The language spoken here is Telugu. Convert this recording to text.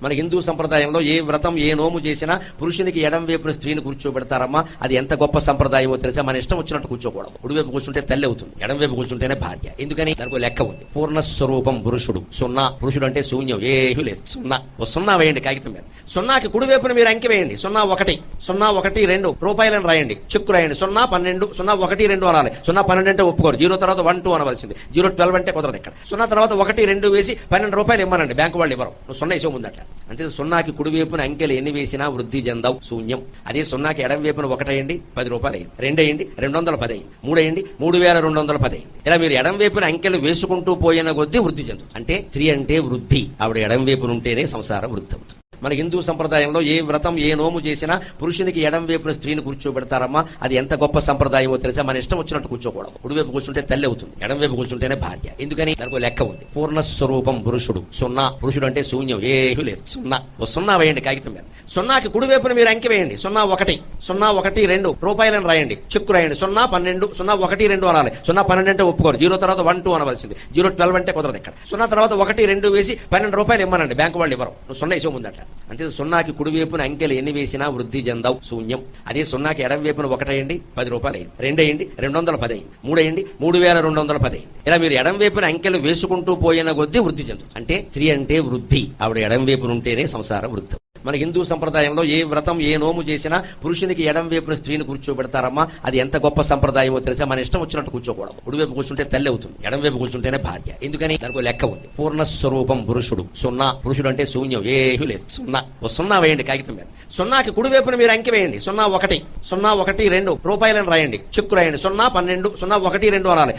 మన హిందూ సంప్రదాయంలో ఏ వ్రతం ఏ నోము చేసినా పురుషునికి ఎడం వైపున స్త్రీని కూర్చోబెడతారమ్మా. అది ఎంత గొప్ప సంప్రదాయమో తెలుసా. మన ఇష్టం వచ్చినట్టు కూర్చోకూడదు. కుడివైపు కూర్చుంటే తల్లి అవుతుంది, ఎడం వైపు కూర్చుంటేనే భార్య. ఎందుకని? దానికి లెక్క ఉంది. పూర్ణ స్వరూపం పురుషుడు సున్నా. పురుషుడు అంటే శూన్యం, ఏమీ లేదు. సున్నా. సున్నా వేయండి కాగితం మీద. సున్నాకి కుడివైపున మీరు అంకె వేయండి. 01 012 రూపాయలను రాయండి. చెక్కు రాయండి. 012 012 అనాలి. 012 అంటే ఒప్పుకోరు. 0 తర్వాత 1 2 అనవలసింది. 012 అంటే కుదరదు. ఇక్కడ 0 తర్వాత 1 2 వేసి 12 రూపాయలు ఇవ్వనండి. బ్యాంకు వాళ్ళు ఇవ్వరు. నువ్వు 0 వేసే ముందట. అంతే. సున్నాకి కుడివైపున అంకెలు ఎన్ని వేసినా వృద్ధి చెందవు, శూన్యం. అదే సున్నాకి ఎడం వైపున 1 అయ్యండి 10 రూపాయలు అయింది. 2 అయ్యండి 210 అయింది. 3 అయ్యండి 3210 అయింది. ఇలా మీరు ఎడం వైపున అంకెలు వేసుకుంటూ పోయిన కొద్దీ వృద్ధి చెందుతుంది. అంటే స్త్రీ అంటే వృద్ధి. ఆవిడ ఎడం వైపున ఉంటేనే సంసారం వృద్ధి అవుతుంది. మన హిందూ సంప్రదాయంలో ఏ వ్రతం ఏ నోము చేసినా పురుషునికి ఎడం వైపున స్త్రీని కూర్చోబెడతారమ్మా. అది ఎంత గొప్ప సంప్రదాయమో తెలుసా. మన ఇష్టం వచ్చినట్టు కూర్చోకూడదు. కుడివైపు కూర్చుంటే తల్లి అవుతుంది, ఎడం వైపు కూర్చుంటేనే భార్య. ఎందుకని? దానికి లెక్క ఉంది. పూర్ణ స్వరూపం పురుషుడు సున్నా. పురుషుడు అంటే శూన్యం, ఏమీ లేదు. సున్నా. 0 వేయండి కాగితం మీద. సున్నాకి కుడివైపున మీరు అంకె వేయండి. 01 012 రూపాయలను రాయండి. చెక్కు రాయండి. 012 012 అనాలి. 012 అంటే ఒప్పుకోరు. 0 తర్వాత 1 2 అనవలసింది. 012 అంటే కుదరదు. ఇక్కడ 0 తర్వాత 1 2 వేసి 12 రూపాయలు ఇవ్వనండి. బ్యాంకు వాళ్ళు ఇవ్వరు. నువ్వు 0 వేసే ముందట. అంతే. సున్నాకి కుడివైపున అంకెలు ఎన్ని వేసినా వృద్ధి చెందవు, శూన్యం. అదే సున్నాకి ఎడం వైపున 1 అయ్యండి 10 రూపాయలు అయింది. 2 అయ్యండి 210 అయింది. 3 అయ్యండి 3210 అయింది. ఇలా మీరు ఎడం వైపున అంకెలు వేసుకుంటూ పోయిన కొద్దీ వృద్ధి చెందుతుంది. అంటే స్త్రీ అంటే వృద్ధి. ఆవిడ ఎడం వైపున ఉంటేనే సంసారం వృద్ధి. మన హిందూ సంప్రదాయంలో ఏ వ్రతం ఏ నోము చేసినా పురుషునికి ఎడం వైపున స్త్రీని కూర్చోబెడతారమ్మా. అది ఎంత గొప్ప సంప్రదాయమో తెలుసా. మన ఇష్టం వచ్చినట్టు కూర్చోకూడదు. కుడివైపు కూర్చుంటే తల్లి అవుతుంది, ఎడం వైపు కూర్చుంటేనే భార్య. ఎందుకని? దానికి లెక్క ఉంది. పూర్ణ స్వరూపం పురుషుడు సున్నా. పురుషుడు అంటే శూన్యం, ఏమీ లేదు. సున్నా. 0 వేయండి కాగితం మీద. సున్నాకి కుడివైపున మీరు అంకె వేయండి. 01 012 రూపాయలను రాయండి. చెక్కు రాయండి. 012 012 అనాలి.